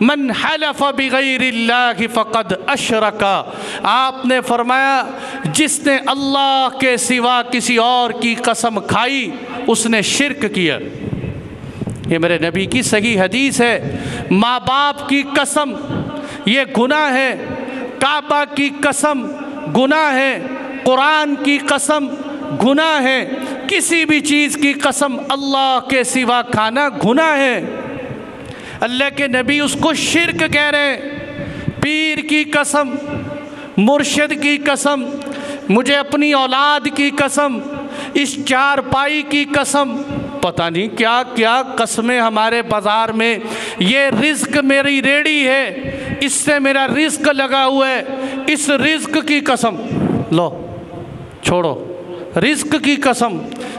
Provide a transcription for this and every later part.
من حلف بغیر اللہ فقد اشرک، آپ نے فرمایا جس نے اللہ کے سوا کسی اور کی قسم کھائی اس نے شرک کیا۔ یہ میرے نبی کی صحیح حدیث ہے۔ ماں باپ کی قسم یہ گناہ ہے، کعبہ کی قسم گناہ ہے، قرآن کی قسم گناہ ہے، کسی بھی چیز کی قسم اللہ کے سوا کھانا گناہ ہے۔ اللہ کے نبی اس کو شرک کہہ رہے ہیں۔ پیر کی قسم، مرشد کی قسم، مجھے اپنی اولاد کی قسم، اس چارپائی کی قسم، پتہ نہیں کیا کیا قسمیں ہمارے بازار میں، یہ رزق میری ریڑھی ہے، اس سے میرا رزق لگا ہوا ہے، اس رزق کی قسم، لو چھوڑو، رزق کی قسم،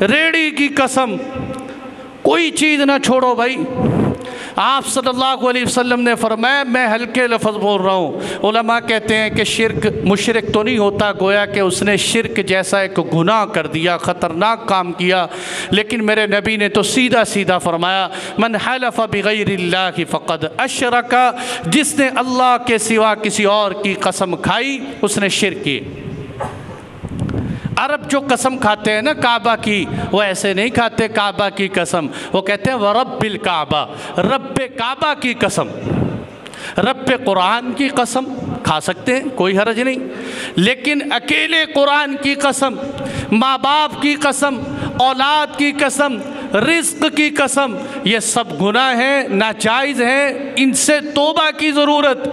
ریڑھی کی قسم، کوئی چیز نہ چھوڑو بھائی۔ آپ صلی اللہ علیہ وسلم نے فرمایا، میں ہلکے لفظ بول رہا ہوں، علماء کہتے ہیں کہ شرک مشرک تو نہیں ہوتا، گویا کہ اس نے شرک جیسا ایک گناہ کر دیا، خطرناک کام کیا، لیکن میرے نبی نے تو سیدھا سیدھا فرمایا من حلف بغیر اللہ فقد اشرک، جس نے اللہ کے سوا کسی اور کی قسم کھائی اس نے شرک کی۔ عرب جو قسم کھاتے ہیں نا کعبہ کی، وہ ایسے نہیں کھاتے کعبہ کی قسم، وہ کہتے ہیں وَرَبِّ الْكَعْبَةِ، رب کعبہ کی قسم۔ رب قرآن کی قسم کھا سکتے ہیں، کوئی حرج نہیں، لیکن اکیلے قرآن کی قسم، ماں باپ کی قسم، اولاد کی قسم، رزق کی قسم، یہ سب گناہ ہیں، ناجائز ہیں، ان سے توبہ کی ضرورت۔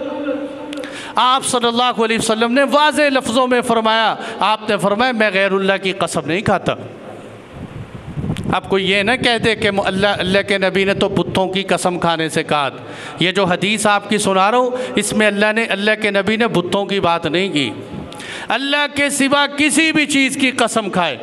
آپ صلی اللہ علیہ وسلم نے واضح لفظوں میں فرمایا، آپ نے فرمایا میں غیر اللہ کی قسم نہیں کھاتا۔ اب کوئی یہ نہ کہہ دے کہ اللہ کے نبی نے تو بتوں کی قسم کھانے سے کہا۔ یہ جو حدیث آپ کی سنا رہا ہوں اس میں اللہ کے نبی نے بتوں کی بات نہیں کی، اللہ کے سوا کسی بھی چیز کی قسم کھائے۔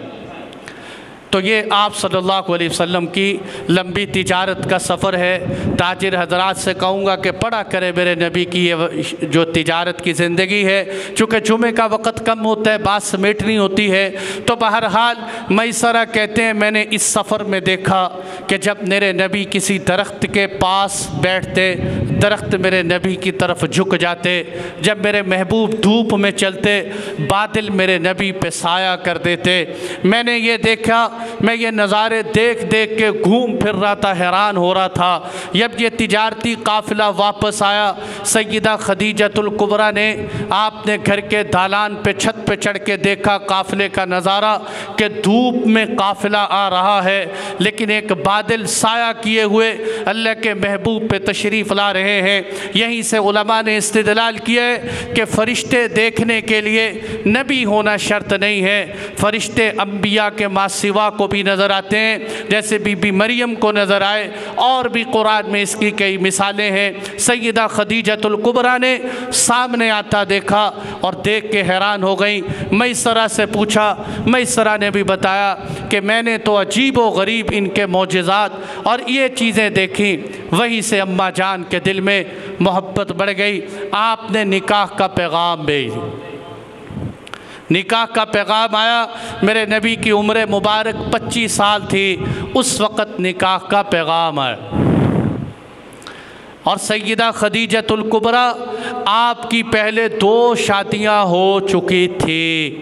تو یہ آپ صلی اللہ علیہ وسلم کی لمبی تجارت کا سفر ہے۔ تاجر حضرات سے کہوں گا کہ پڑھا کرے میرے نبی کی یہ جو تجارت کی زندگی ہے، چونکہ جمعے کا وقت کم ہوتا ہے، بات سمیٹنی ہوتی ہے، تو بہرحال میسرہ کہتے ہیں میں نے اس سفر میں دیکھا کہ جب میرے نبی کسی درخت کے پاس بیٹھتے، درخت میرے نبی کی طرف جھک جاتے، جب میرے محبوب دھوپ میں چلتے بادل میرے نبی پہ سایہ کر دیتے۔ میں نے یہ دیکھا، میں یہ نظارے دیکھ دیکھ کے گھوم پھر رہا تھا، حیران ہو رہا تھا۔ جب یہ تجارتی قافلہ واپس آیا، سیدہ خدیجۃ الکبریٰ نے آپ نے گھر کے دالان پہ چھت پہ چڑھ کے دیکھا قافلے کا نظارہ کہ دھوپ میں قافلہ آ رہا ہے، لیکن ایک بادل سایہ کیے ہوئے اللہ کے محبوب پہ تشریف لا رہے ہیں۔ یہیں سے علماء نے استدلال کیا ہے کہ فرشتے دیکھنے کے لیے نبی ہونا شرط نہیں ہے، فرشتے انبیاء کے ما سوا کو بھی نظر آتے ہیں، جیسے بی بی مریم کو نظر آئے، اور بھی قرآن میں اس کی کئی مثالیں ہیں۔ سیدہ خدیجۃ الکبریٰ نے سامنے آتا دیکھا اور دیکھ کے حیران ہو گئیں۔ میسرہ سے پوچھا، میسرہ نے بھی بتایا کہ میں نے تو عجیب و غریب ان کے معجزات اور یہ چیزیں دیکھیں۔ وہیں سے اماں جان کے دل میں محبت بڑھ گئی۔ آپ نے نکاح کا پیغام بھیج، نکاح کا پیغام آیا۔ میرے نبی کی عمر مبارک 25 سال تھی، اس وقت نکاح کا پیغام آیا، اور سیدہ خدیجۃ الکبریٰ آپ کی پہلے 2 شادیاں ہو چکی تھی۔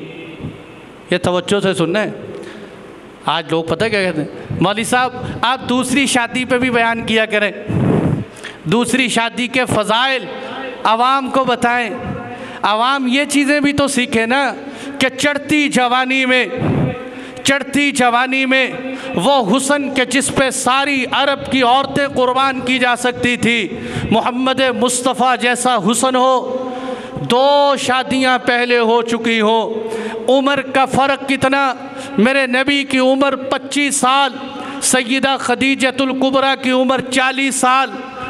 یہ توجہ سے سننا ہے، آج لوگ پتہ کیا کہتے ہیں، مولوی صاحب آپ دوسری شادی پہ بھی بیان کیا کریں، دوسری شادی کے فضائل عوام کو بتائیں، عوام یہ چیزیں بھی تو سیکھیں نا کہ چڑھتی جوانی میں وہ حسن کے جس پہ ساری عرب کی عورتیں قربان کی جا سکتی تھی، محمد مصطفیٰ جیسا حسن ہو، 2 شادیاں پہلے ہو چکی ہو، عمر کا فرق کتنا، میرے نبی کی عمر 25 سال، سیدہ خدیجۃ الکبریٰ کی عمر 40 سال۔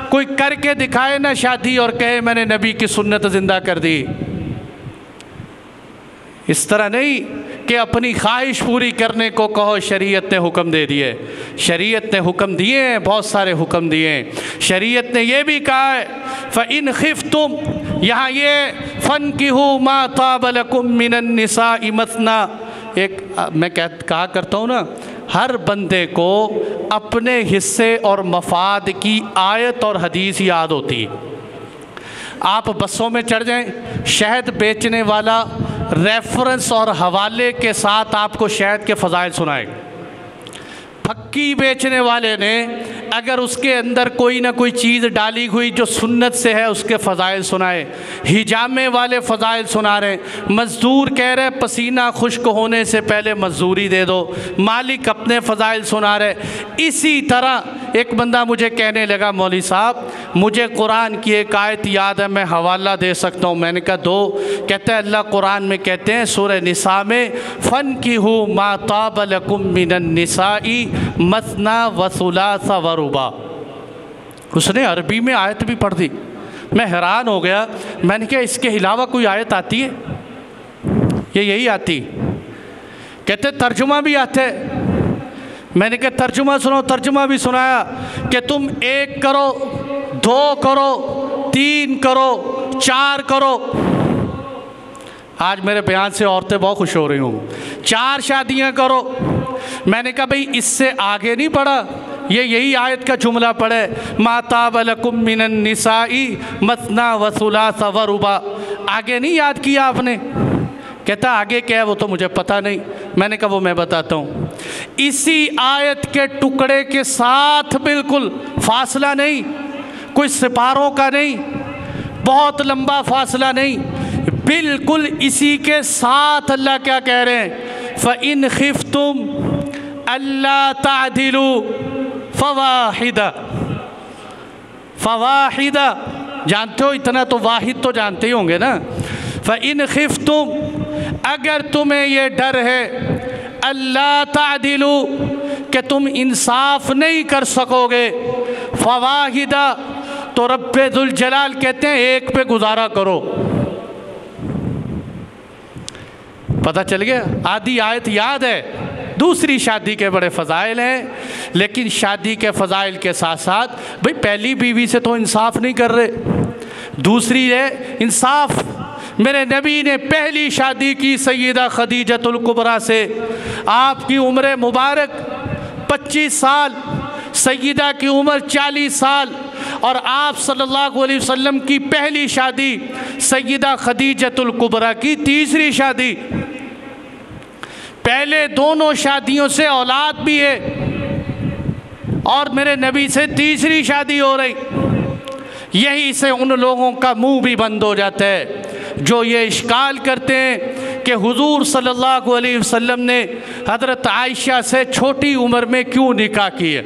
کوئی کر کے دکھائے نہ شادی اور کہے میں نے نبی کی سنت زندہ کر دی۔ اس طرح نہیں کہ اپنی خواہش پوری کرنے کو کہو شریعت نے حکم دے دیے، شریعت نے حکم دیے ہیں، بہت سارے حکم دیے ہیں۔ شریعت نے یہ بھی کہا ہے فَإِنْ خِفْتُمْ، یہاں یہ فَانْكِحُوا مَا طَابَ لَكُم مِّنَ النِّسَاءِ مَثْنَىٰ، ایک میں کہا کرتا ہوں نا، ہر بندے کو اپنے حصے اور مفاد کی آیت اور حدیث یاد ہوتی ہے۔ آپ بسوں میں چڑھ جائیں، شہد بیچنے والا ریفرنس اور حوالے کے ساتھ آپ کو شہد کے فضائل سنائے گا۔ پھکی بیچنے والے نے اگر اس کے اندر کوئی نہ کوئی چیز ڈالی ہوئی جو سنت سے ہے اس کے فضائل سنائے، حجامے والے فضائل سنا رہے ہیں، مزدور کہہ رہے پسینہ خشک ہونے سے پہلے مزدوری دے دو، مالک اپنے فضائل سنا رہے۔ اسی طرح ایک بندہ مجھے کہنے لگا مولوی صاحب مجھے قرآن کی ایک آیت یاد ہے، میں حوالہ دے سکتا ہوں؟ میں نے کہا دو۔ کہتا ہے اللہ قرآن میں کہتے ہیں سورہ نساء میں فَانْكِحُوا مَا طَابَ لَكُم مِّنَ النِّسَاءِ مَثْنَىٰ وَثُلَاثَ وَرُبَاعَ۔ اس نے عربی میں آیت بھی پڑھ دی، میں حیران ہو گیا۔ میں نے کہا اس کے علاوہ کوئی آیت آتی ہے؟ یہ یہی آتی؟ کہتے ترجمہ بھی آتا ہے۔ میں نے کہا ترجمہ سنو، ترجمہ بھی سنایا کہ تم 1 کرو، 2 کرو، 3 کرو، 4 کرو۔ آج میرے بیان سے عورتیں بہت خوش ہو رہی ہوں۔ 4 شادیاں کرو۔ میں نے کہا بھئی اس سے آگے نہیں پڑھا، یہی آیت کا جملہ پڑھے مَا طَابَ لَكُم مِّنَ النِّسَاءِ مَثْنَىٰ وَثُلَاثَ وَرُبَاعَ۔ آگے نہیں یاد کیا آپ نے؟ کہتا آگے کیا ہے وہ تو مجھے پتہ نہیں۔ میں نے کہا وہ میں بتاتا ہوں، اسی آیت کے ٹکڑے کے ساتھ بالکل فاصلہ نہیں، کوئی سپاروں کا نہیں، بہت لمبا فاصلہ نہیں، بالکل اسی کے ساتھ اللہ کیا کہہ رہے ہیں فَإِنْ خِفْتُمْ أَلَّا تَعْدِلُوا فَوَاحِدَةً۔ جانتے ہو اتنا تو واحد تو جانتے ہی ہوں گے نا۔ فَإِنْ خِفْتُمْ اگر تمہیں یہ ڈر ہے اللہ تعدلوا کہ تم انصاف نہیں کر سکو گے، فواحدہ تو رب ذوالجلال کہتے ہیں ایک پہ گزارا کرو۔ پتہ چل گیا؟ آدھی آیت یاد ہے، دوسری شادی کے بڑے فضائل ہیں، لیکن شادی کے فضائل کے ساتھ ساتھ بھئی پہلی بیوی سے تو انصاف نہیں کر رہے، دوسری ہے انصاف۔ میرے نبی نے پہلی شادی کی سیدہ خدیجۃ الکبریٰ سے، آپ کی عمر مبارک 25 سال، سیدہ کی عمر 40 سال، اور آپ صلی اللہ علیہ وسلم کی پہلی شادی سیدہ خدیجۃ الکبریٰ کی تیسری شادی۔ پہلے دونوں شادیوں سے اولاد بھی ہے اور میرے نبی سے تیسری شادی ہو رہی۔ یہی سے ان لوگوں کا منہ بھی بند ہو جاتا ہے جو یہ اشکال کرتے ہیں کہ حضور صلی اللہ علیہ وسلم نے حضرت عائشہ سے چھوٹی عمر میں کیوں نکاح کیے،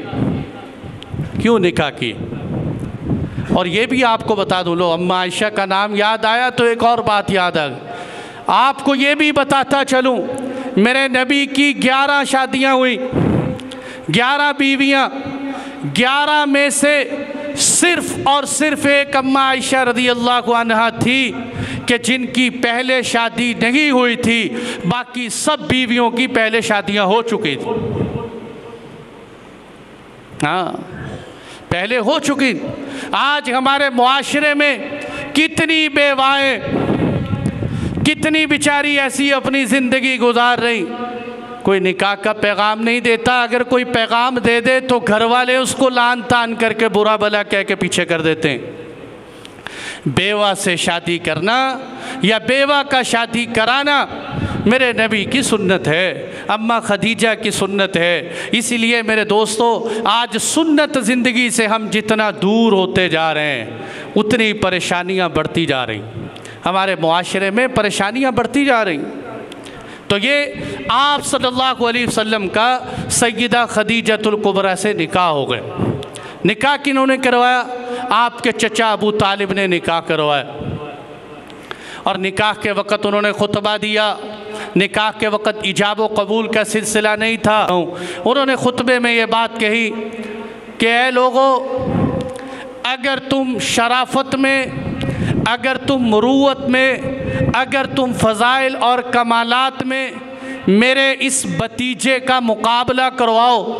کیوں نکاح کیے۔ اور یہ بھی آپ کو بتا دوں، لو اماں عائشہ کا نام یاد آیا تو ایک اور بات یاد آ گئی، آپ کو یہ بھی بتاتا چلوں میرے نبی کی 11 شادیاں ہوئی، 11 بیویاں، 11 میں سے صرف اور صرف ایک اماں عائشہ رضی اللہ عنہا تھی کہ جن کی پہلے شادی نہیں ہوئی تھی، باقی سب بیویوں کی پہلے شادیاں ہو چکی تھی۔ ہاں پہلے ہو چکی۔ آج ہمارے معاشرے میں کتنی بیوائیں، کتنی بیچاری ایسی اپنی زندگی گزار رہی، کوئی نکاح کا پیغام نہیں دیتا، اگر کوئی پیغام دے دے تو گھر والے اس کو لان تان کر کے برا بھلا کہہ کے پیچھے کر دیتے ہیں۔ بیوہ سے شادی کرنا یا بیوہ کا شادی کرانا میرے نبی کی سنت ہے، اماں خدیجہ کی سنت ہے۔ اسی لیے میرے دوستو آج سنت زندگی سے ہم جتنا دور ہوتے جا رہے ہیں اتنی پریشانیاں بڑھتی جا رہی، ہمارے معاشرے میں پریشانیاں بڑھتی جا رہی۔ تو یہ آپ صلی اللہ علیہ وسلم کا سیدہ خدیجۃ الکبریٰ سے نکاح ہو گئے۔ نکاح کنہوں نے کروایا؟ آپ کے چچا ابو طالب نے نکاح کروایا، اور نکاح کے وقت انہوں نے خطبہ دیا۔ نکاح کے وقت ایجاب و قبول کا سلسلہ نہیں تھا، انہوں نے خطبے میں یہ بات کہی کہ اے لوگو، اگر تم شرافت میں، اگر تم مروت میں، اگر تم فضائل اور کمالات میں میرے اس بھتیجے کا مقابلہ کرواؤ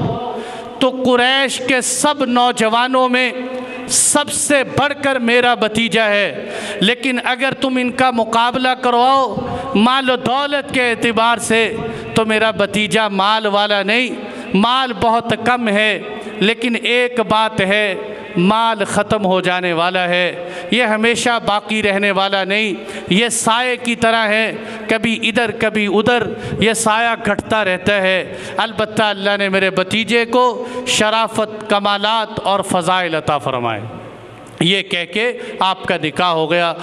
تو قریش کے سب نوجوانوں میں سب سے بڑھ کر میرا بھتیجا ہے، لیکن اگر تم ان کا مقابلہ کرواؤ مال و دولت کے اعتبار سے تو میرا بھتیجا مال والا نہیں، مال بہت کم ہے، لیکن ایک بات ہے، مال ختم ہو جانے والا ہے، یہ ہمیشہ باقی رہنے والا نہیں، یہ سائے کی طرح ہے، کبھی ادھر کبھی ادھر یہ سایہ گھٹتا رہتا ہے۔ البتہ اللہ نے میرے بھتیجے کو شرافت، کمالات اور فضائل عطا فرمائے۔ یہ کہہ کے آپ کا نکاح ہو گیا۔